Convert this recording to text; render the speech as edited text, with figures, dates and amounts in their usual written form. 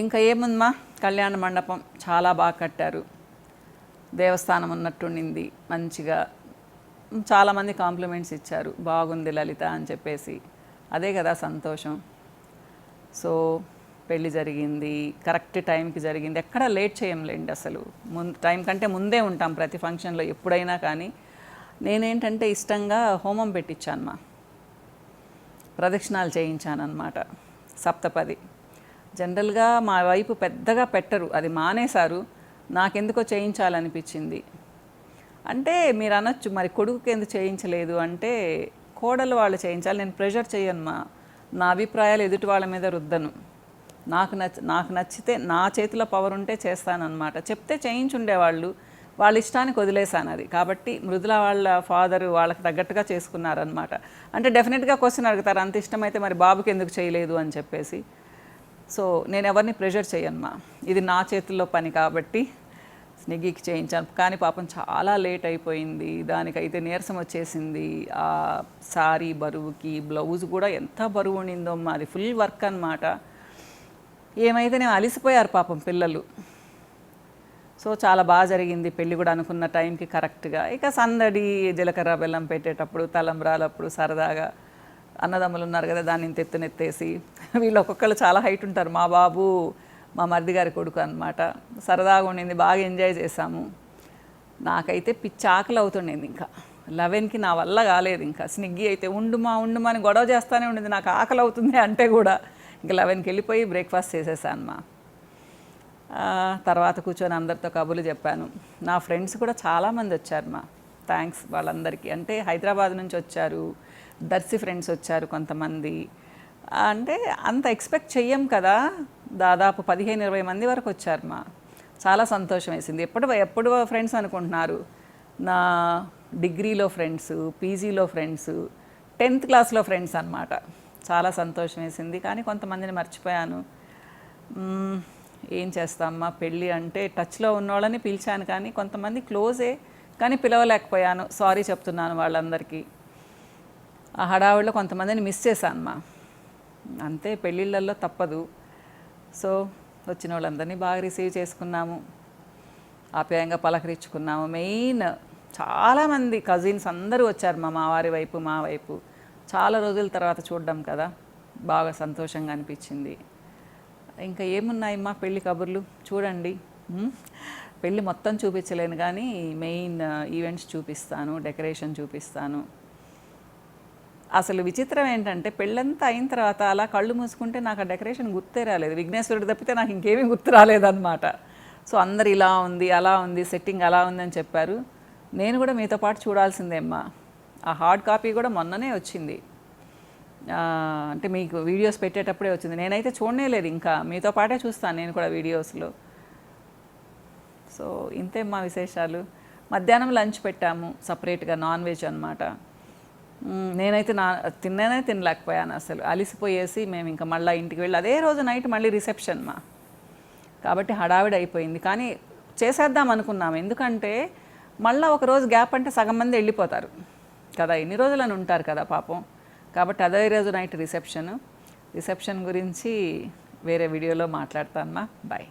ఇంకా ఏముందమ్మా, కళ్యాణ మండపం చాలా బాగా కట్టారు. దేవస్థానం ఉన్నట్టుండింది మంచిగా. చాలామంది కాంప్లిమెంట్స్ ఇచ్చారు, బాగుంది లలిత అని చెప్పేసి. అదే కదా సంతోషం. సో పెళ్ళి జరిగింది, కరెక్ట్ టైంకి జరిగింది. ఎక్కడా లేట్ చేయంలేండి అసలు. టైం కంటే ముందే ఉంటాం ప్రతి ఫంక్షన్లో ఎప్పుడైనా. కానీ నేనేంటంటే ఇష్టంగా హోమం పెట్టించాను, ప్రదక్షిణాలు చేయించానన్నమాట, సప్తపది. జనరల్గా మా వైపు పెద్దగా పెట్టరు, అది మానేశారు. నాకెందుకో చేయించాలనిపించింది. అంటే మీరు అనొచ్చు, మరి కొడుకుకి ఎందుకు చేయించలేదు అంటే, కోడలు వాళ్ళు చేయించాలి, నేను ప్రెషర్ చేయను. నా అభిప్రాయాలు ఎదుటి వాళ్ళ మీద రుద్దను. నాకు నచ్చితే, నా చేతిలో పవర్ ఉంటే చేస్తానన్నమాట. చెప్తే చేయించుండేవాళ్ళు, వాళ్ళ ఇష్టానికి వదిలేశాను అది. కాబట్టి మృదుల వాళ్ళ ఫాదరు వాళ్ళకి తగ్గట్టుగా చేసుకున్నారనమాట. అంటే డెఫినెట్గా క్వశ్చన్ అడుగుతారు, అంత ఇష్టమైతే మరి బాబుకి ఎందుకు చేయలేదు అని చెప్పేసి. సో నేను ఎవరిని ప్రెషర్ చేయను. ఇది నా చేతుల్లో పని కాబట్టి స్నిగ్గీకి చేయించాను. కానీ పాపం చాలా లేట్ అయిపోయింది, దానికైతే నీరసం వచ్చేసింది. ఆ సారీ బరువుకి, బ్లౌజ్ కూడా ఎంత బరువు ఉండిందో, అది ఫుల్ వర్క్ అన్నమాట. ఏమైతే నేను అలిసిపోయారు పాపం పిల్లలు. సో చాలా బాగా జరిగింది పెళ్ళి కూడా, అనుకున్న టైంకి కరెక్ట్గా. ఇక సందడి, జీలకర్ర బెల్లం పెట్టేటప్పుడు, తలంబ్రాలప్పుడు సరదాగా అన్నదమ్ములు ఉన్నారు కదా, దాన్ని ఎత్తునెత్తేసి, వీళ్ళు ఒక్కొక్కరు చాలా హైట్ ఉంటారు. మా బాబు మా మరిది గారి కొడుకు అనమాట. సరదాగా ఉండింది, బాగా ఎంజాయ్ చేశాము. నాకైతే పిచ్చి ఆకలి అవుతుండేది. ఇంకా 11కి నా వల్ల కాలేదు. ఇంకా స్నిగ్గీ అయితే ఉండుమా అని గొడవ చేస్తూనే ఉండింది, నాకు ఆకలి అవుతుంది అంటే కూడా. ఇంకా 11కి వెళ్ళిపోయి బ్రేక్ఫాస్ట్ చేసేసాను. తర్వాత కూర్చొని అందరితో కబుర్లు చెప్పాను. నా ఫ్రెండ్స్ కూడా చాలామంది వచ్చారు. థ్యాంక్స్ వాళ్ళందరికీ. అంటే హైదరాబాద్ నుంచి వచ్చారు, దర్శి ఫ్రెండ్స్ వచ్చారు కొంతమంది. అంటే అంత ఎక్స్పెక్ట్ చెయ్యం కదా, దాదాపు 15-20 మంది వరకు వచ్చారు. చాలా సంతోషం వేసింది. ఎప్పుడు ఫ్రెండ్స్ అనుకుంటున్నారు, నా డిగ్రీలో ఫ్రెండ్స్, పీజీలో ఫ్రెండ్స్, 10th క్లాస్లో ఫ్రెండ్స్ అన్నమాట. చాలా సంతోషం వేసింది. కానీ కొంతమందిని మర్చిపోయాను. ఏం చేస్తామ్మా, పెళ్ళి అంటే టచ్లో ఉన్నోళ్ళని పిలిచాను, కానీ కొంతమంది క్లోజే, కానీ పిలవలేకపోయాను. సారీ చెప్తున్నాను వాళ్ళందరికీ. ఆ హడావుడిలో కొంతమందిని మిస్ చేశాను. అంతే, పెళ్ళిళ్ళల్లో తప్పదు. సో వచ్చిన వాళ్ళందరినీ బాగా రిసీవ్ చేసుకున్నాము, ఆప్యాయంగా పలకరించుకున్నాము. మెయిన్ చాలామంది కజిన్స్ అందరూ వచ్చారు, మా వారి వైపు, మా వైపు. చాలా రోజుల తర్వాత చూడడం కదా, బాగా సంతోషంగా అనిపించింది. ఇంకా ఏమున్నాయమ్మా పెళ్ళి కబుర్లు చూడండి. పెళ్ళి మొత్తం చూపించలేను, కానీ మెయిన్ ఈవెంట్స్ చూపిస్తాను, డెకరేషన్ చూపిస్తాను. అసలు విచిత్రం ఏంటంటే, పెళ్ళంతా అయిన తర్వాత అలా కళ్ళు మూసుకుంటే నాకు ఆ డెకరేషన్ గుర్తే రాలేదు. విఘ్నేశ్వరుడు తప్పితే నాకు ఇంకేమీ గుర్తు రాలేదన్నమాట. సో అందరు ఇలా ఉంది, అలా ఉంది, సెట్టింగ్ అలా ఉంది అని చెప్పారు. నేను కూడా మీతో పాటు చూడాల్సిందేమ్మా. ఆ హార్డ్ కాపీ కూడా మొన్ననే వచ్చింది. అంటే మీకు వీడియోస్ పెట్టేటప్పుడే వచ్చింది. నేనైతే చూడనే లేదు, ఇంకా మీతో పాటే చూస్తాను నేను కూడా వీడియోస్లో. సో ఇంతే మా విశేషాలు. మధ్యాహ్నం లంచ్ పెట్టాము సపరేట్గా, నాన్ వెజ్ అనమాట. నేనైతే తినలేకపోయాను అసలు, అలిసిపోయేసి మేము ఇంకా మళ్ళీ ఇంటికి వెళ్ళి అదే రోజు నైట్ మళ్ళీ రిసెప్షన్ కాబట్టి హడావిడి అయిపోయింది. కానీ చేసేద్దాం అనుకున్నాము, ఎందుకంటే మళ్ళీ ఒక రోజు గ్యాప్ అంటే సగం మంది వెళ్ళిపోతారు కదా, ఎన్ని రోజులని ఉంటారు కదా పాపం. కాబట్టి అదే రోజు నైట్ రిసెప్షన్ గురించి వేరే వీడియోలో మాట్లాడతానమ్మా. బాయ్.